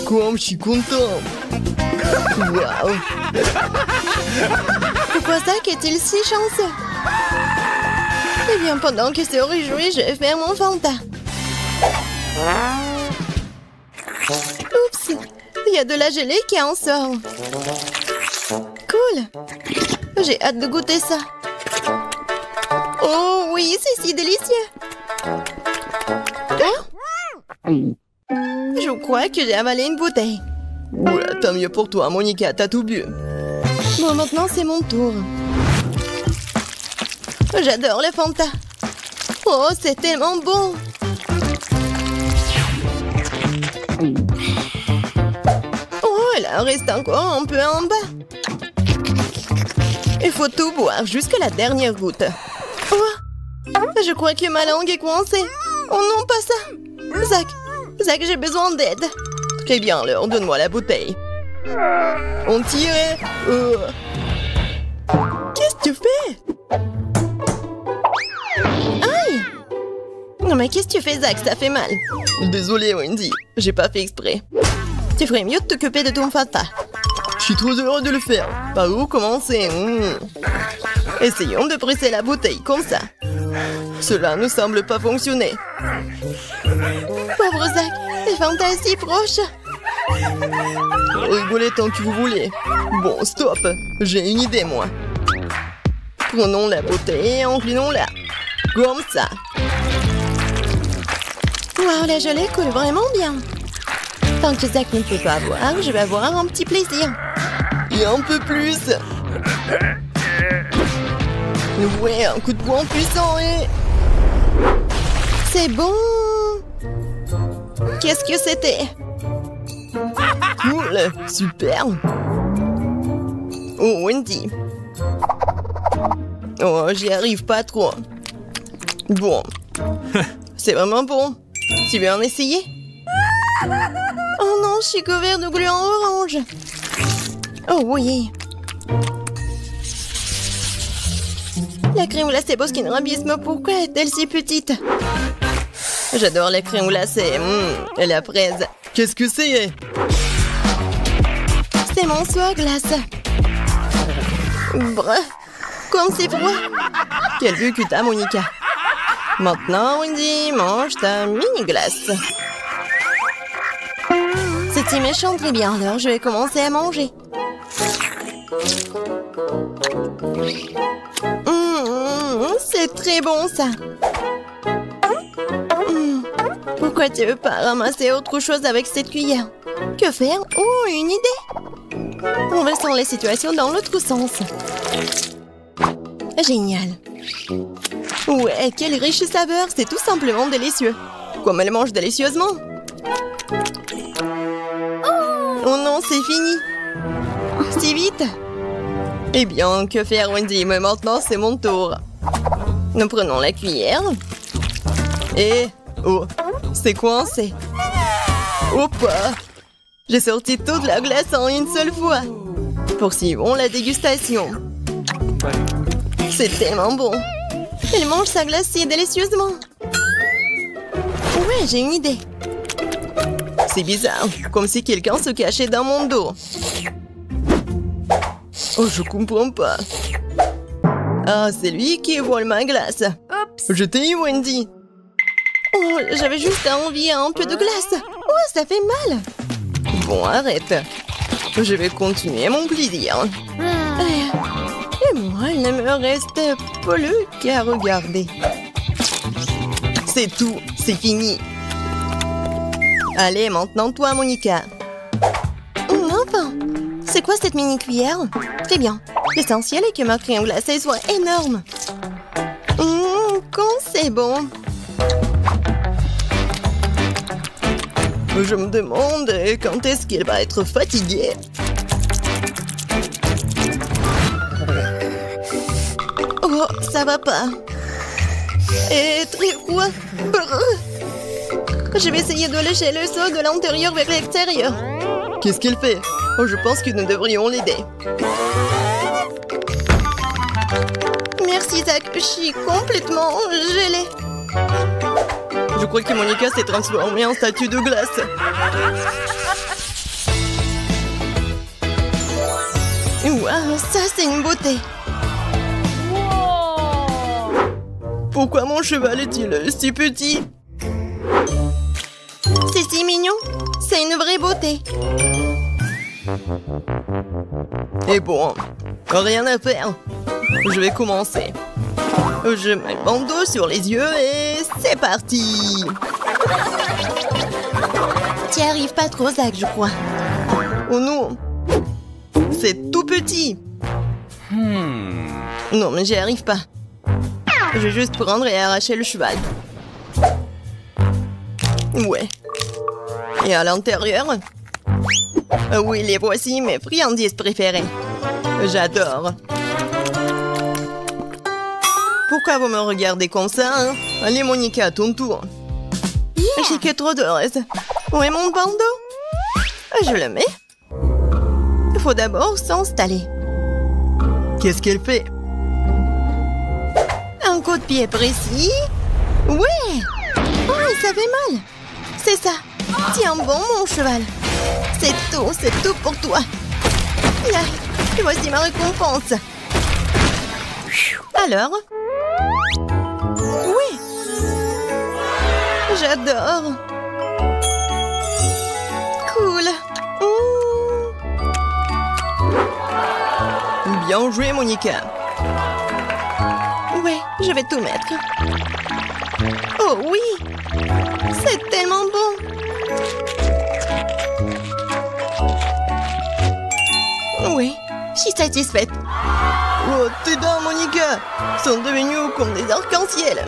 Comme je suis content. Waouh. Pourquoi ça qu'est-il si chanceux? Eh bien, pendant qu'il se réjouit, je vais faire mon Fanta. Oups, il y a de la gelée qui en sort. Cool. J'ai hâte de goûter ça. Oh oui, c'est si délicieux. Je crois que j'ai avalé une bouteille. Oula, tant mieux pour toi, Monica, t'as tout bu. Bon, maintenant c'est mon tour. J'adore les Fanta. Oh, c'est tellement bon. Oh, il en reste encore un peu en bas. Il faut tout boire jusqu'à la dernière goutte. Oh, je crois que ma langue est coincée. Oh non, pas ça. Zach, j'ai besoin d'aide. Très bien, alors, donne-moi la bouteille. On tire. Qu'est-ce que tu fais? Aïe! Non mais qu'est-ce que tu fais, Zach? Ça fait mal. Désolé, Wendy, j'ai pas fait exprès. Tu ferais mieux de t'occuper de ton Fanta. Je suis trop heureux de le faire. Par où commencer? Essayons de presser la bouteille comme ça. Cela ne semble pas fonctionner. Pauvre Zach, les Fanta si proches. Rigolez tant que vous voulez. Bon, stop. J'ai une idée, moi. Prenons la bouteille et inclinons-la. Comme ça. Waouh, la gelée coule vraiment bien. Tant que Zach ne peut pas boire, je vais avoir un petit plaisir. Et un peu plus. Ouais, un coup de poing puissant et... C'est bon. Qu'est-ce que c'était? Cool, super. Oh, Wendy. Oh, j'y arrive pas trop. Bon. C'est vraiment bon. Tu veux en essayer? Oh non, je suis couvert de gluants orange. Oh oui. La crème glacée Baskin Robbins, pourquoi est-elle si petite? J'adore la crème glacée. Et la fraise. Qu'est-ce que c'est? C'est mon soie glace. Bref, comme c'est froid. Quel but que t'as, Monica. Maintenant, Wendy, mange ta mini-glace. C'était méchant, très bien. Alors, je vais commencer à manger. C'est très bon, ça. Pourquoi tu veux pas ramasser autre chose avec cette cuillère? Que faire? Oh, une idée. Renversons les situations dans l'autre sens. Génial. Ouais, quelle riche saveur, c'est tout simplement délicieux. Comme elle mange délicieusement. Oh non, c'est fini. Si vite. Eh bien, que faire, Wendy? Mais maintenant, c'est mon tour. Nous prenons la cuillère. Et... oh, c'est coincé. Hop! J'ai sorti toute la glace en une seule fois. Poursuivons la dégustation. C'est tellement bon. Elle mange sa glace si délicieusement. Ouais, j'ai une idée. C'est bizarre, comme si quelqu'un se cachait dans mon dos. Oh, je comprends pas. Ah, c'est lui qui vole ma glace. Je t'ai eu, Wendy. Oh, j'avais juste envie d'un peu de glace. Oh, ça fait mal. Bon, arrête. Je vais continuer mon plaisir. Et moi, il ne me reste plus qu'à regarder. C'est tout, c'est fini. Allez, maintenant toi, Monica. Enfin, c'est quoi cette mini-cuillère? Très bien. L'essentiel est que ma crème glacée soit énorme. Quand c'est bon. Je me demande quand est-ce qu'elle va être fatiguée. Oh, ça va pas. Et très froid. Je vais essayer de lécher le seau de l'intérieur vers l'extérieur. Qu'est-ce qu'elle fait? Oh, je pense que nous devrions l'aider. Merci, Zach. Je suis complètement gelée. Je crois que Monica s'est transformée en statue de glace. Waouh, ça c'est une beauté. Pourquoi mon cheval est-il si petit? C'est si mignon. C'est une vraie beauté. Et bon, rien à faire. Je vais commencer. Je mets le bandeau sur les yeux et c'est parti. T'y arrives pas trop, Zach, je crois. Oh non, c'est tout petit. Non, mais j'y arrive pas. Je vais juste prendre et arracher le cheval. Ouais. Et à l'intérieur? Oui, les voici mes friandises préférées. J'adore. Pourquoi vous me regardez comme ça, hein? Allez, Monica, à ton tour. J'ai que trop de reste. Où est mon bandeau? Je le mets. Il faut d'abord s'installer. Qu'est-ce qu'elle fait? Un coup de pied précis. Ouais! Oh, ça fait mal. C'est ça. Tiens bon, mon cheval. C'est tout pour toi. Là, voici ma récompense. Alors? Oui. J'adore. Cool. Bien joué, Monica. Ouais, je vais tout mettre. Oh oui! C'est tellement bon! Oui, je suis satisfaite. Oh, tes dents, Monica, sont devenues comme des arcs-en-ciel.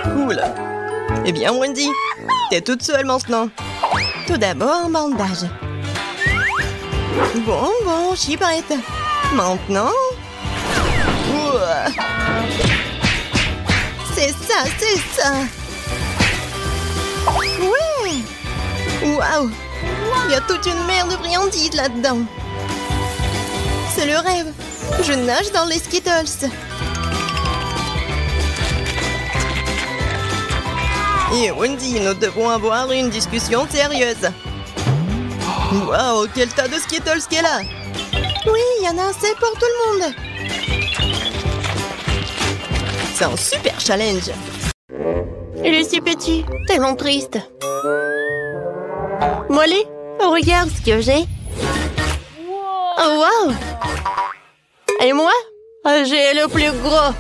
Cool. Eh bien, Wendy, t'es toute seule maintenant. Tout d'abord, un bandage. Bon, je suis prête. Maintenant... C'est ça. Ouais. Waouh. Il y a toute une mer de friandises là-dedans. C'est le rêve. Je nage dans les Skittles. Et Wendy, nous devons avoir une discussion sérieuse. Waouh, quel tas de Skittles qu'elle a. Oui, il y en a assez pour tout le monde. C'est un super challenge. Il est si petit, tellement triste. Molly, regarde ce que j'ai. Oh, wow. Et moi, j'ai le plus gros.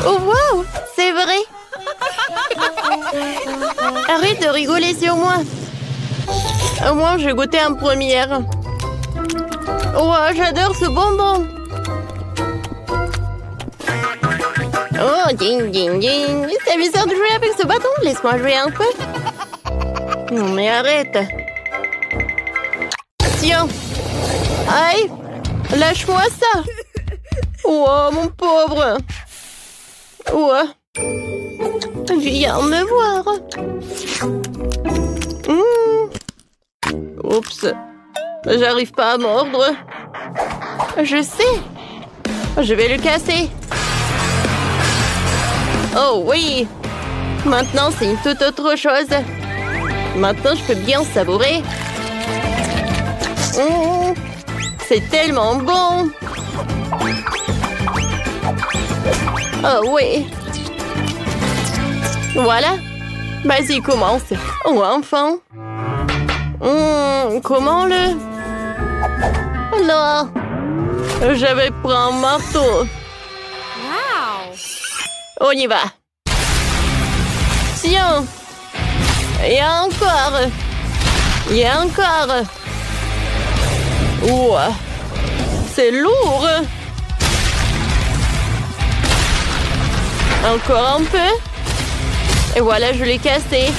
Oh, wow, c'est vrai. Arrête de rigoler sur moi. Au moins, j'ai goûté en première. Oh, j'adore ce bonbon. Oh, ding, ding, ding. C'est bizarre de jouer avec ce bâton. Laisse-moi jouer un peu. Non, mais arrête. Tiens. Aïe. Lâche-moi ça. Oh, mon pauvre. Oh. Viens me voir. Oups. J'arrive pas à mordre. Je sais. Je vais le casser. Oh oui. Maintenant, c'est une toute autre chose. Maintenant, je peux bien savourer. C'est tellement bon. Oh oui. Voilà. Vas-y, commence. Oh, enfin. Comment le... Non. J'avais pris un marteau. Wow! On y va. Tiens. Et encore. Et encore. Ouah. C'est lourd. Encore un peu. Et voilà, je l'ai cassé.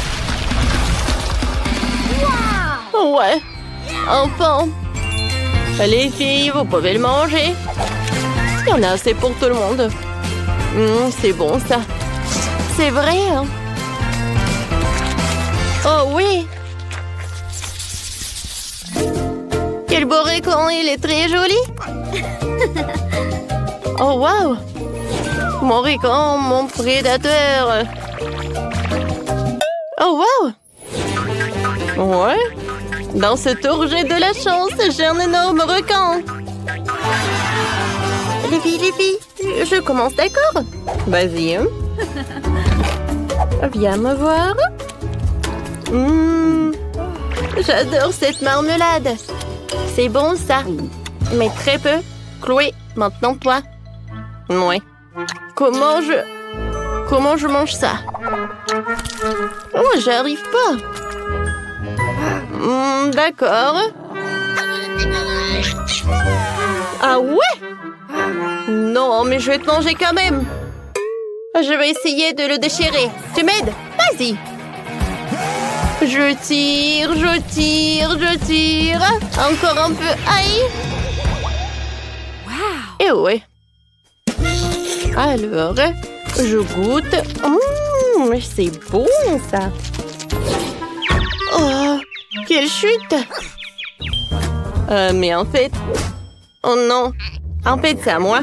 Wow. Ouais. Enfin. Les filles, vous pouvez le manger. Il y en a assez pour tout le monde. C'est bon, ça. C'est vrai, hein? Oh, oui. Quel beau récon, il est très joli. Oh, wow. Mon récon, mon prédateur. Oh, wow. Ouais. Dans ce tour, j'ai de la chance. J'ai un énorme requin. Les filles, je commence, d'accord? Vas-y. Viens me voir. J'adore cette marmelade. C'est bon, ça. Mais très peu. Chloé, maintenant toi. Ouais. Comment je mange ça? Oh, j'arrive pas. D'accord. Ah ouais? Non, mais je vais te manger quand même. Je vais essayer de le déchirer. Tu m'aides? Vas-y. Je tire. Encore un peu. Aïe. Wow! Et ouais. Alors, je goûte. C'est bon, ça. Oh, quelle chute. Mais en fait... Oh non. En fait, c'est à moi.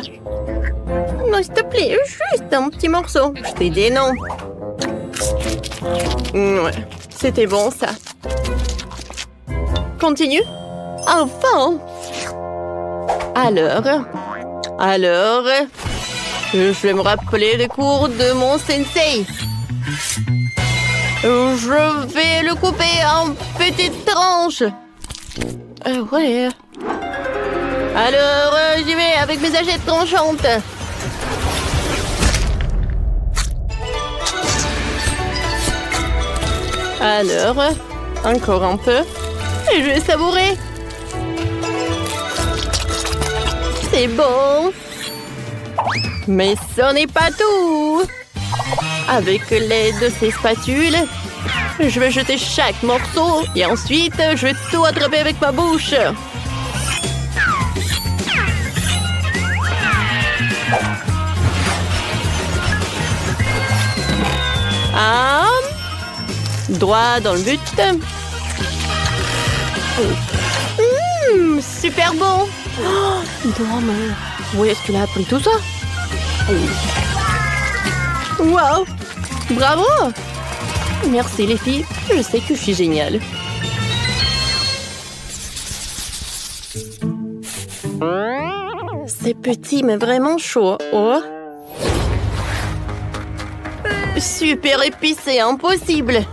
Non, s'il te plaît, juste un petit morceau. Je t'ai dit non. Ouais, c'était bon, ça. Continue. Enfin. Alors, je vais me rappeler les cours de mon sensei. Je vais le couper en petites tranches. Ouais. Alors, j'y vais avec mes agettes tranchantes. Alors, encore un peu. Et je vais savourer. C'est bon. Mais ce n'est pas tout. Avec l'aide de ces spatules, je vais jeter chaque morceau et ensuite, je vais tout attraper avec ma bouche. Droit dans le but. Super bon. Non, mais où est-ce qu'il a appris tout ça? Wow. Bravo. Merci les filles. Je sais que je suis géniale. C'est petit mais vraiment chaud. Oh. Super épicé, impossible.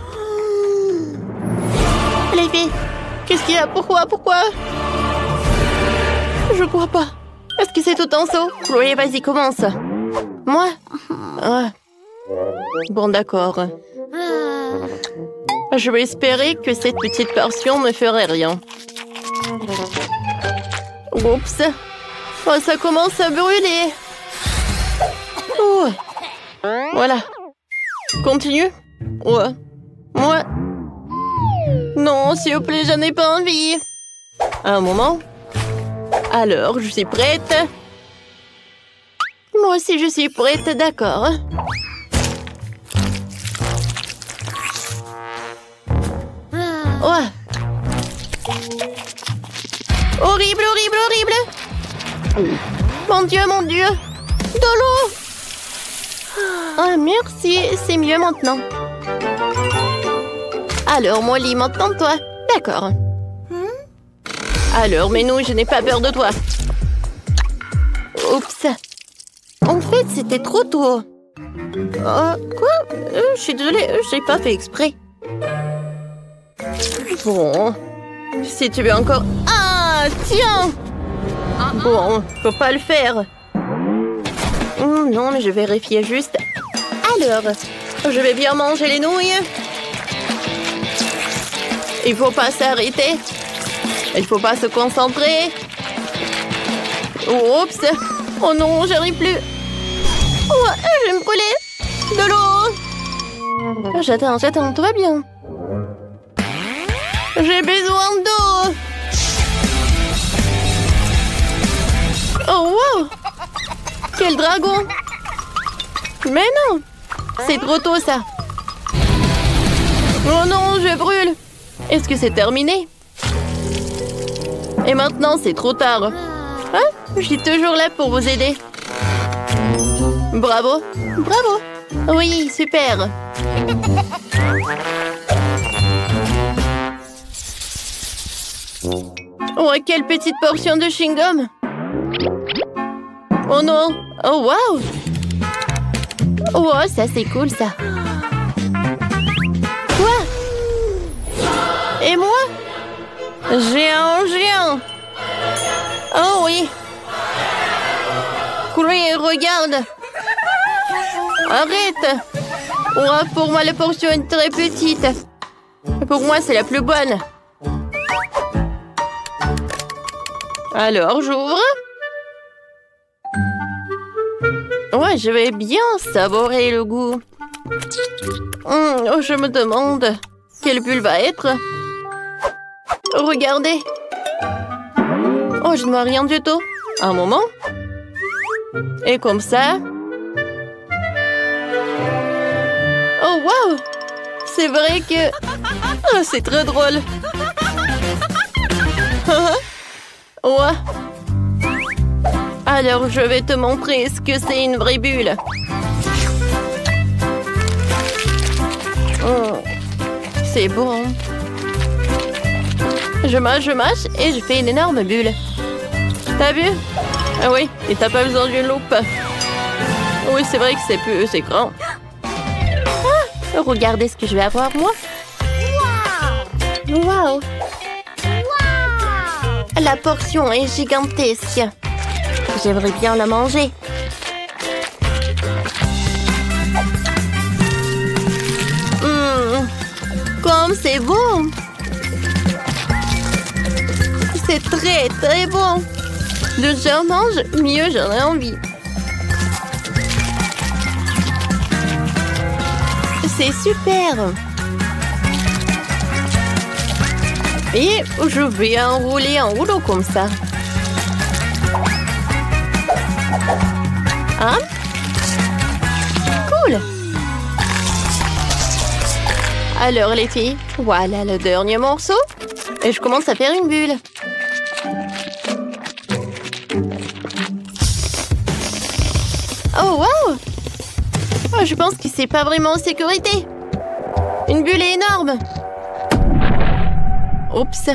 Les filles, qu'est-ce qu'il y a? Pourquoi? Je crois pas. Est-ce que c'est tout en saut? Chloé, vas-y, commence. Moi? Bon, d'accord. Je vais espérer que cette petite portion ne ferait rien. Oups. Oh, ça commence à brûler. Oh. Voilà. Continue. Ouais. Moi. Non, s'il vous plaît, j'en ai pas envie. Un moment. Alors, je suis prête. Moi aussi, je suis prête, d'accord. Ouais. Horrible, horrible, horrible. Mon Dieu, mon Dieu. De l'eau. Ah, merci, c'est mieux maintenant. Alors, Molly, maintenant toi. D'accord. Alors, mais non, je n'ai pas peur de toi. Oups. En fait, c'était trop tôt. Quoi? Je suis désolée, j'ai pas fait exprès. Bon. Si tu veux encore... Ah, tiens! Bon, faut pas le faire. Non, mais je vérifiais juste. Alors, je vais bien manger les nouilles. Il faut pas s'arrêter. Il faut pas se concentrer. Oups. Oh non, j'arrive plus. Oh, je vais me brûler. De l'eau. J'attends, tout va bien. J'ai besoin d'eau. Oh, wow. Quel dragon. Mais non. C'est trop tôt, ça. Oh non, je brûle. Est-ce que c'est terminé? Et maintenant, c'est trop tard. Hein? Je suis toujours là pour vous aider. Bravo. Bravo. Oui, super. Oh, quelle petite portion de chewing-gum. Oh non. Oh, wow. Oh, ça, c'est cool, ça. Quoi? Et moi? Géant. Oh oui. Chloé, regarde. Arrête. Oh, pour moi, la portion est très petite. Pour moi, c'est la plus bonne. Alors, j'ouvre. Ouais, je vais bien savourer le goût. Oh, je me demande quelle bulle va être. Regardez. Oh, je ne vois rien du tout. Un moment. Et comme ça. Oh, wow. C'est vrai que... Oh, c'est très drôle. Ouais. Alors, je vais te montrer ce que c'est une vraie bulle. Oh, c'est bon. Je mâche et je fais une énorme bulle. T'as vu? Ah oui, et t'as pas besoin d'une loupe. Oui, c'est vrai que c'est grand. Ah, regardez ce que je vais avoir, moi. Wow! La portion est gigantesque. J'aimerais bien la manger. Comme c'est bon! C'est très, très bon! De j'en mange, mieux j'en ai envie. C'est super! Et je vais enrouler en rouleau comme ça. Hein? Cool! Alors les filles, voilà le dernier morceau. Et je commence à faire une bulle. Oh wow! Oh, je pense que c'est pas vraiment en sécurité. Une bulle est énorme. Oups.